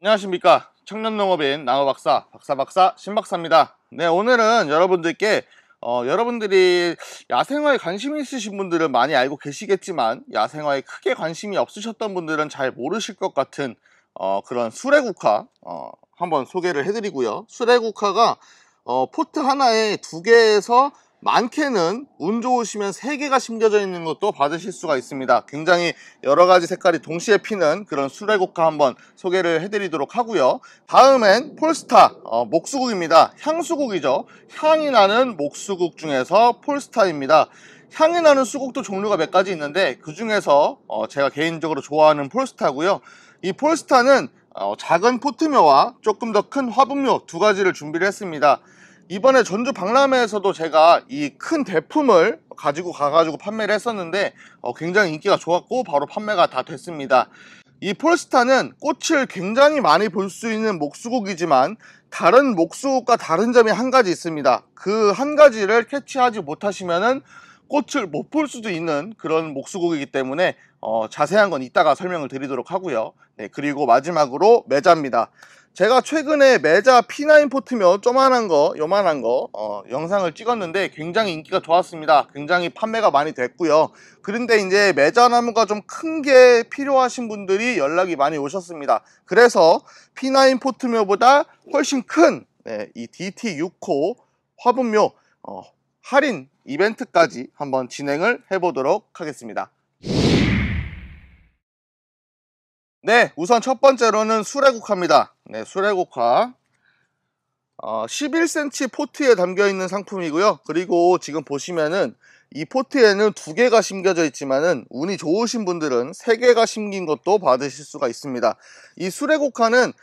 안녕하십니까, 청년농업인 나무박사 박사박사 신박사입니다. 네, 오늘은 여러분들께 여러분들이 야생화에 관심이 있으신 분들은 많이 알고 계시겠지만 야생화에 크게 관심이 없으셨던 분들은 잘 모르실 것 같은 그런 수레국화 한번 소개를 해드리고요. 수레국화가 포트 하나에 2개에서 많게는 운 좋으시면 3개가 심겨져 있는 것도 받으실 수가 있습니다. 굉장히 여러가지 색깔이 동시에 피는 그런 수레국화 한번 소개를 해드리도록 하고요. 다음엔 폴스타 목수국입니다. 향수국이죠. 향이 나는 목수국 중에서 폴스타입니다. 향이 나는 수국도 종류가 몇 가지 있는데 그 중에서 제가 개인적으로 좋아하는 폴스타고요. 이 폴스타는 작은 포트묘와 조금 더 큰 화분묘 2가지를 준비를 했습니다. 이번에 전주 박람회에서도 제가 이 큰 대품을 가지고 가가지고 판매를 했었는데 굉장히 인기가 좋았고 바로 판매가 다 됐습니다. 이 폴스타는 꽃을 굉장히 많이 볼 수 있는 목수국이지만 다른 목수국과 다른 점이 한 가지 있습니다. 그 한 가지를 캐치하지 못하시면은 꽃을 못 볼 수도 있는 그런 목수국이기 때문에 자세한 건 이따가 설명을 드리도록 하고요. 네, 그리고 마지막으로 매자입니다. 제가 최근에 매자 P9 포트며 조만한 거, 요만한 거 영상을 찍었는데 굉장히 인기가 좋았습니다. 굉장히 판매가 많이 됐고요. 그런데 이제 매자나무가 좀 큰 게 필요하신 분들이 연락이 많이 오셨습니다. 그래서 P9 포트묘보다 훨씬 큰 이 DT6호 화분묘 할인 이벤트까지 한번 진행을 해보도록 하겠습니다. 네, 우선 첫 번째로는 수레국화입니다. 네, 수레국화 11cm 포트에 담겨있는 상품이고요. 그리고 지금 보시면은 이 포트에는 2개가 심겨져 있지만은 운이 좋으신 분들은 3개가 심긴 것도 받으실 수가 있습니다. 이 수레국화는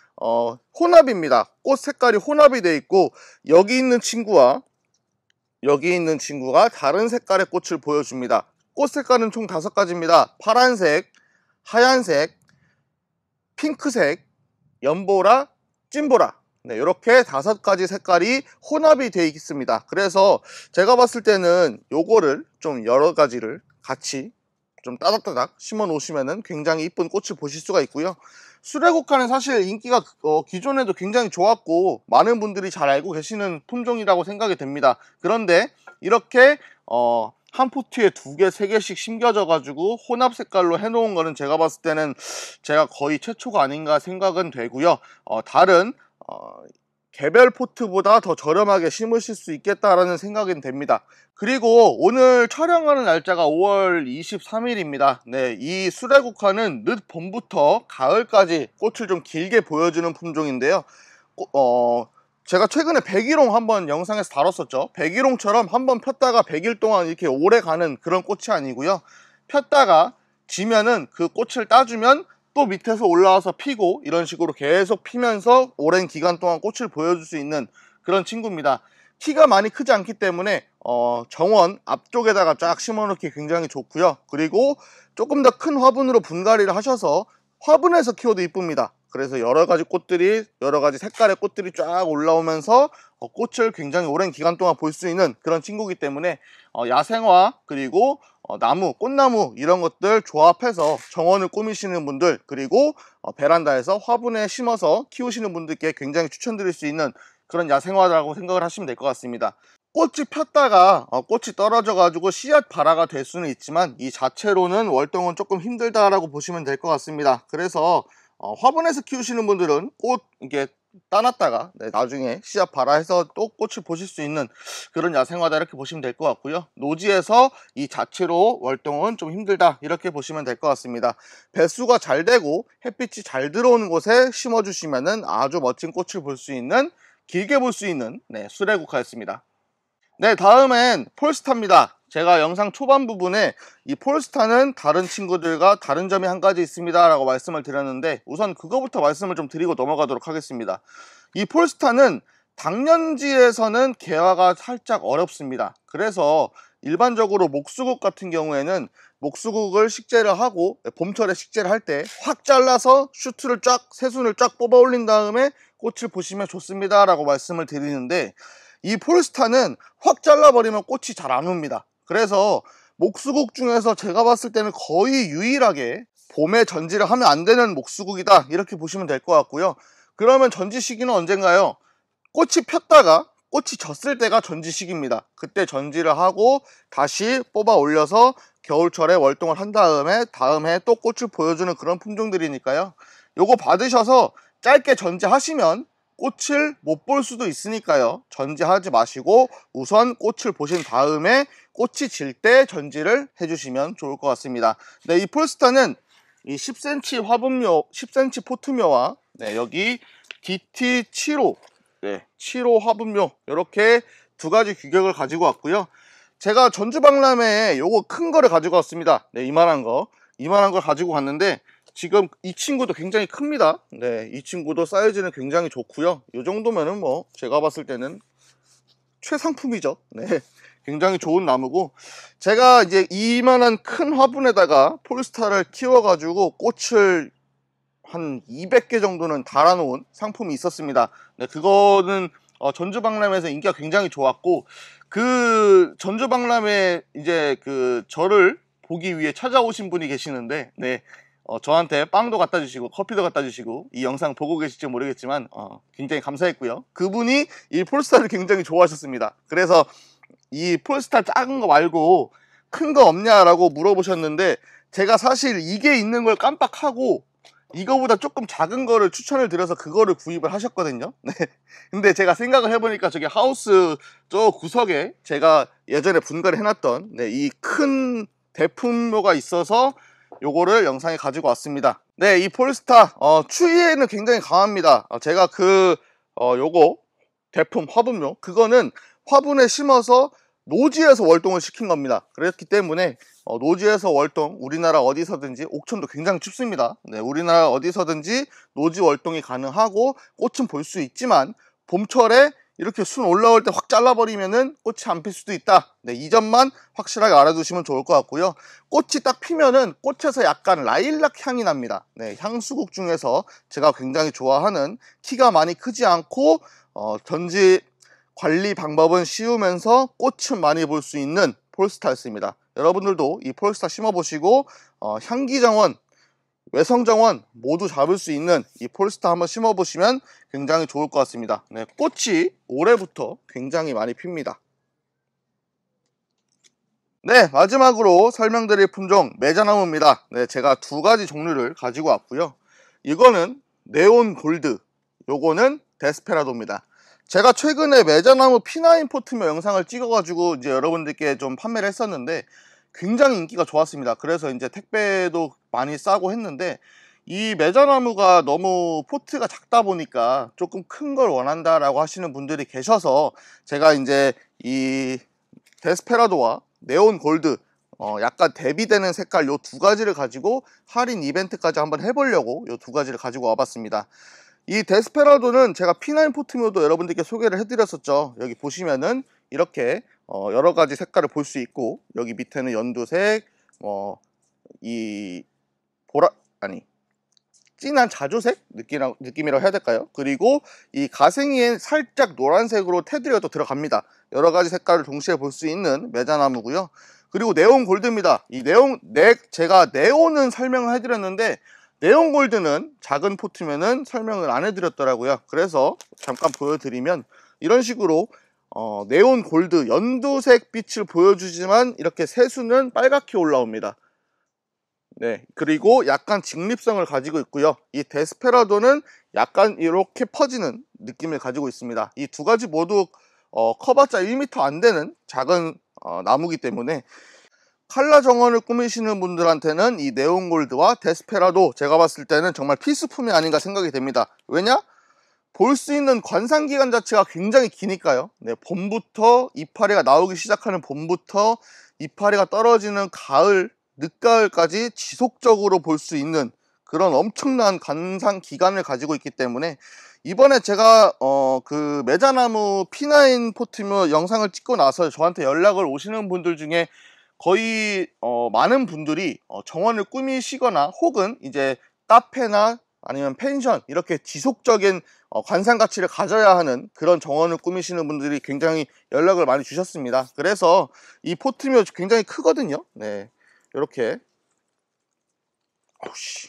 혼합입니다. 꽃 색깔이 혼합이 되어 있고 여기 있는 친구와 여기 있는 친구가 다른 색깔의 꽃을 보여줍니다. 꽃 색깔은 총 5가지입니다. 파란색, 하얀색, 핑크색, 연보라, 찐보라, 네, 이렇게 5가지 색깔이 혼합이 되어 있습니다. 그래서 제가 봤을 때는 요거를 좀 여러 가지를 같이 좀 따닥따닥 심어 놓으시면은 굉장히 이쁜 꽃을 보실 수가 있고요. 수레국화는 사실 인기가 기존에도 굉장히 좋았고 많은 분들이 잘 알고 계시는 품종이라고 생각이 됩니다. 그런데 이렇게 한 포트에 2개, 3개씩 심겨져 가지고 혼합 색깔로 해놓은 거는 제가 봤을 때는 제가 거의 최초가 아닌가 생각은 되고요. 다른 개별 포트보다 더 저렴하게 심으실 수 있겠다라는 생각은 됩니다. 그리고 오늘 촬영하는 날짜가 5월 23일입니다. 네, 이 수레국화는 늦 봄부터 가을까지 꽃을 좀 길게 보여주는 품종인데요. 제가 최근에 백일홍 한번 영상에서 다뤘었죠. 백일홍처럼 한번 폈다가 100일 동안 이렇게 오래 가는 그런 꽃이 아니고요. 폈다가 지면은 그 꽃을 따주면 또 밑에서 올라와서 피고 이런 식으로 계속 피면서 오랜 기간 동안 꽃을 보여줄 수 있는 그런 친구입니다. 키가 많이 크지 않기 때문에 정원 앞쪽에다가 쫙 심어놓기 굉장히 좋고요. 그리고 조금 더 큰 화분으로 분갈이를 하셔서 화분에서 키워도 이쁩니다. 그래서 여러가지 꽃들이, 여러가지 색깔의 꽃들이 쫙 올라오면서 꽃을 굉장히 오랜 기간 동안 볼 수 있는 그런 친구이기 때문에 야생화 그리고 나무, 꽃나무 이런 것들 조합해서 정원을 꾸미시는 분들, 그리고 베란다에서 화분에 심어서 키우시는 분들께 굉장히 추천드릴 수 있는 그런 야생화라고 생각을 하시면 될 것 같습니다. 꽃이 폈다가 꽃이 떨어져 가지고 씨앗 발화가 될 수는 있지만 이 자체로는 월동은 조금 힘들다라고 보시면 될 것 같습니다. 그래서 화분에서 키우시는 분들은 꽃 이렇게 따놨다가 나중에 씨앗 발화해서 또 꽃을 보실 수 있는 그런 야생화다 이렇게 보시면 될 것 같고요. 노지에서 이 자체로 월동은 좀 힘들다 이렇게 보시면 될 것 같습니다. 배수가 잘 되고 햇빛이 잘 들어오는 곳에 심어 주시면은 아주 멋진 꽃을 볼 수 있는, 길게 볼 수 있는 수레국화였습니다. 네, 다음엔 폴스타입니다. 제가 영상 초반 부분에 이 폴스타는 다른 친구들과 다른 점이 한 가지 있습니다 라고 말씀을 드렸는데 우선 그거부터 말씀을 좀 드리고 넘어가도록 하겠습니다. 이 폴스타는 당년지에서는 개화가 살짝 어렵습니다. 그래서 일반적으로 목수국 같은 경우에는 목수국을 식재를 하고 봄철에 식재를 할 때 확 잘라서 슈트를 쫙, 새순을 쫙 뽑아 올린 다음에 꽃을 보시면 좋습니다 라고 말씀을 드리는데 이 폴스타는 확 잘라버리면 꽃이 잘 안 옵니다. 그래서 목수국 중에서 제가 봤을 때는 거의 유일하게 봄에 전지를 하면 안 되는 목수국이다, 이렇게 보시면 될 것 같고요. 그러면 전지 시기는 언젠가요? 꽃이 폈다가 꽃이 졌을 때가 전지 시기입니다. 그때 전지를 하고 다시 뽑아 올려서 겨울철에 월동을 한 다음에 다음 해 또 꽃을 보여주는 그런 품종들이니까요. 요거 받으셔서 짧게 전지하시면 꽃을 못 볼 수도 있으니까요. 전지하지 마시고 우선 꽃을 보신 다음에 꽃이 질 때 전지를 해주시면 좋을 것 같습니다. 네, 이 폴스타는 이 10cm 화분묘, 10cm 포트묘와 여기 DT75, 7호 화분묘, 이렇게 두 가지 규격을 가지고 왔고요. 제가 전주박람회에 요거 큰 거를 가지고 왔습니다. 이만한 걸 가지고 왔는데 지금 이 친구도 굉장히 큽니다. 이 친구도 사이즈는 굉장히 좋고요. 이 정도면은 뭐 제가 봤을 때는 최상품이죠. 굉장히 좋은 나무고, 제가 이제 이만한 큰 화분에다가 폴스타를 키워가지고 꽃을 한 200개 정도는 달아놓은 상품이 있었습니다. 그거는 전주박람회에서 인기가 굉장히 좋았고, 그 전주박람회 이제 저를 보기 위해 찾아오신 분이 계시는데, 저한테 빵도 갖다 주시고 커피도 갖다 주시고, 이 영상 보고 계실지 모르겠지만 굉장히 감사했고요. 그분이 이 폴스타를 굉장히 좋아하셨습니다. 그래서 이 폴스타 작은 거 말고 큰 거 없냐라고 물어보셨는데, 제가 사실 이게 있는 걸 깜빡하고 이거보다 조금 작은 거를 추천을 드려서 그거를 구입을 하셨거든요. 근데 제가 생각을 해보니까 저기 하우스 저 구석에 제가 예전에 분갈이 해놨던 이 큰 대품묘가 있어서 요거를 영상에 가지고 왔습니다. 이 폴스타 추위에는 굉장히 강합니다. 제가 요거 대품 화분묘, 그거는 화분에 심어서 노지에서 월동을 시킨 겁니다. 그렇기 때문에 노지에서 월동, 우리나라 어디서든지, 옥천도 굉장히 춥습니다. 우리나라 어디서든지 노지 월동이 가능하고 꽃은 볼 수 있지만 봄철에 이렇게 순 올라올 때 확 잘라버리면은 꽃이 안 필 수도 있다. 이 점만 확실하게 알아두시면 좋을 것 같고요. 꽃이 딱 피면은 꽃에서 약간 라일락 향이 납니다. 향수국 중에서 제가 굉장히 좋아하는, 키가 많이 크지 않고 전지 관리 방법은 쉬우면서 꽃은 많이 볼 수 있는 폴스타였습니다. 여러분들도 이 폴스타 심어보시고 향기정원, 외성정원 모두 잡을 수 있는 이 폴스타 한번 심어보시면 굉장히 좋을 것 같습니다. 꽃이 올해부터 굉장히 많이 핍니다. 마지막으로 설명드릴 품종 매자나무입니다. 제가 두 가지 종류를 가지고 왔고요. 이거는 네온 골드, 요거는 데스페라도입니다. 제가 최근에 매자나무 P9 포트묘 영상을 찍어가지고 이제 여러분들께 좀 판매를 했었는데 굉장히 인기가 좋았습니다. 그래서 이제 택배도 많이 싸고 했는데, 이 매자나무가 너무 포트가 작다 보니까 조금 큰 걸 원한다라고 하시는 분들이 계셔서 제가 이제 이 데스페라도와 네온 골드 약간 대비되는 색깔 요 두 가지를 가지고 할인 이벤트까지 한번 해보려고 요 두 가지를 가지고 와봤습니다. 이 데스페라도는 제가 P9 포트묘도 여러분들께 소개를 해드렸었죠. 여기 보시면은 이렇게 여러가지 색깔을 볼 수 있고, 여기 밑에는 연두색, 이 진한 자주색 느낌이라고 해야 될까요? 그리고 이 가생이엔 살짝 노란색으로 테두리가 또 들어갑니다. 여러가지 색깔을 동시에 볼 수 있는 매자나무고요. 그리고 네온 골드입니다. 제가 네온은 설명을 해드렸는데, 네온 골드는 작은 포트면은 설명을 안 해드렸더라고요. 그래서 잠깐 보여드리면, 이런 식으로 네온 골드 연두색 빛을 보여주지만 이렇게 새수는 빨갛게 올라옵니다. 그리고 약간 직립성을 가지고 있고요. 이 데스페라도는 약간 이렇게 퍼지는 느낌을 가지고 있습니다. 이 두 가지 모두 커봤자 1m 안 되는 작은 나무기 때문에 칼라 정원을 꾸미시는 분들한테는 이 네온골드와 데스페라도 제가 봤을 때는 정말 필수품이 아닌가 생각이 됩니다. 왜냐? 볼 수 있는 관상기간 자체가 굉장히 기니까요. 봄부터 이파리가 나오기 시작하는 봄부터 이파리가 떨어지는 가을, 늦가을까지 지속적으로 볼 수 있는 그런 엄청난 관상 기간을 가지고 있기 때문에, 이번에 제가 그 매자나무 P9 포트묘 영상을 찍고 나서 저한테 연락을 오시는 분들 중에 거의 많은 분들이 정원을 꾸미시거나 혹은 이제 카페나 아니면 펜션, 이렇게 지속적인 관상 가치를 가져야 하는 그런 정원을 꾸미시는 분들이 굉장히 연락을 많이 주셨습니다. 그래서 이 포트묘 굉장히 크거든요. 이렇게 어우씨.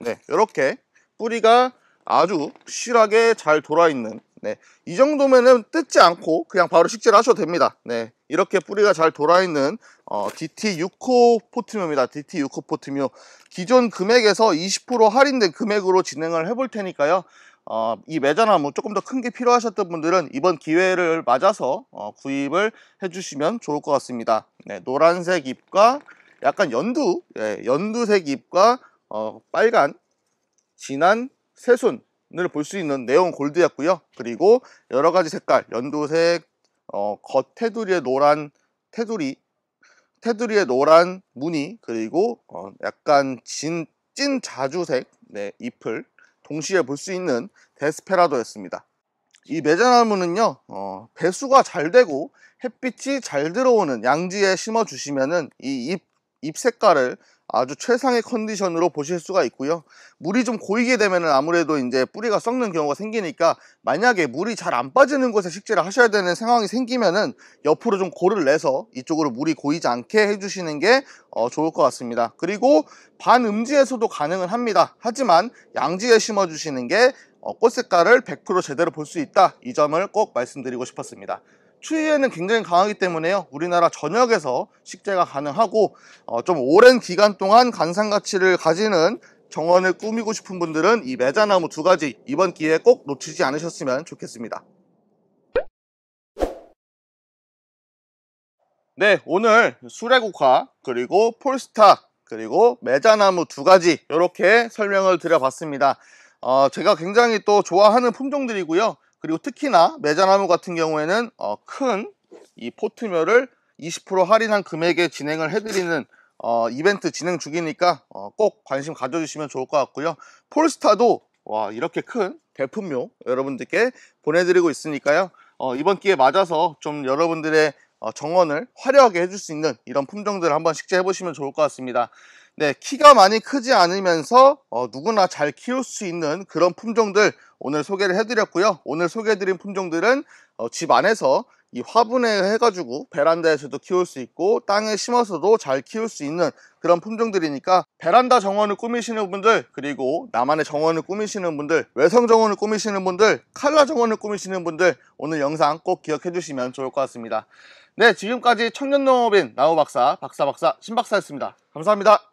네, 이렇게 뿌리가 아주 실하게 잘 돌아있는, 네, 이 정도면은 뜯지 않고 그냥 바로 식재를 하셔도 됩니다. 네, 이렇게 뿌리가 잘 돌아있는 DT6호 포트묘입니다. DT6호 포트묘. 기존 금액에서 20% 할인된 금액으로 진행을 해볼 테니까요. 이 매자나무 조금 더 큰 게 필요하셨던 분들은 이번 기회를 맞아서 구입을 해주시면 좋을 것 같습니다. 네, 노란색 잎과 약간 연두색 잎과 빨간 진한 새순을 볼 수 있는 네온 골드였고요. 그리고 여러가지 색깔, 연두색, 겉 테두리의 노란 테두리의 노란 무늬, 그리고 약간 찐 자주색, 네, 잎을 동시에 볼 수 있는 데스페라도였습니다. 이 매자나무는요, 배수가 잘 되고 햇빛이 잘 들어오는 양지에 심어 주시면은 이 잎 색깔을 아주 최상의 컨디션으로 보실 수가 있고요. 물이 좀 고이게 되면은 아무래도 이제 뿌리가 썩는 경우가 생기니까, 만약에 물이 잘 안 빠지는 곳에 식재를 하셔야 되는 상황이 생기면은 옆으로 좀 고를 내서 이쪽으로 물이 고이지 않게 해주시는 게 좋을 것 같습니다. 그리고 반음지에서도 가능은 합니다. 하지만 양지에 심어 주시는 게 꽃 색깔을 100% 제대로 볼 수 있다, 이 점을 꼭 말씀드리고 싶었습니다. 추위에는 굉장히 강하기 때문에요, 우리나라 전역에서 식재가 가능하고 좀 오랜 기간 동안 관상 가치를 가지는 정원을 꾸미고 싶은 분들은 이 매자나무 두 가지 이번 기회에 꼭 놓치지 않으셨으면 좋겠습니다. 네, 오늘 수레국화, 그리고 폴스타, 그리고 매자나무 두 가지 이렇게 설명을 드려봤습니다. 제가 굉장히 또 좋아하는 품종들이고요. 그리고 특히나 매자나무 같은 경우에는 큰 이 포트묘를 20% 할인한 금액에 진행을 해드리는 이벤트 진행 중이니까 꼭 관심 가져주시면 좋을 것 같고요. 폴스타도 이렇게 큰 대품묘 여러분들께 보내드리고 있으니까요. 이번 기회에 맞아서 좀 여러분들의 정원을 화려하게 해줄 수 있는 이런 품종들을 한번 식재해 보시면 좋을 것 같습니다. 네, 키가 많이 크지 않으면서 누구나 잘 키울 수 있는 그런 품종들 오늘 소개를 해드렸고요. 오늘 소개해드린 품종들은 집 안에서 이 화분에 해가지고 베란다에서도 키울 수 있고 땅에 심어서도 잘 키울 수 있는 그런 품종들이니까, 베란다 정원을 꾸미시는 분들, 그리고 나만의 정원을 꾸미시는 분들, 외성 정원을 꾸미시는 분들, 칼라 정원을 꾸미시는 분들, 오늘 영상 꼭 기억해 주시면 좋을 것 같습니다. 네, 지금까지 청년농업인 나우박사, 박사였습니다. 감사합니다.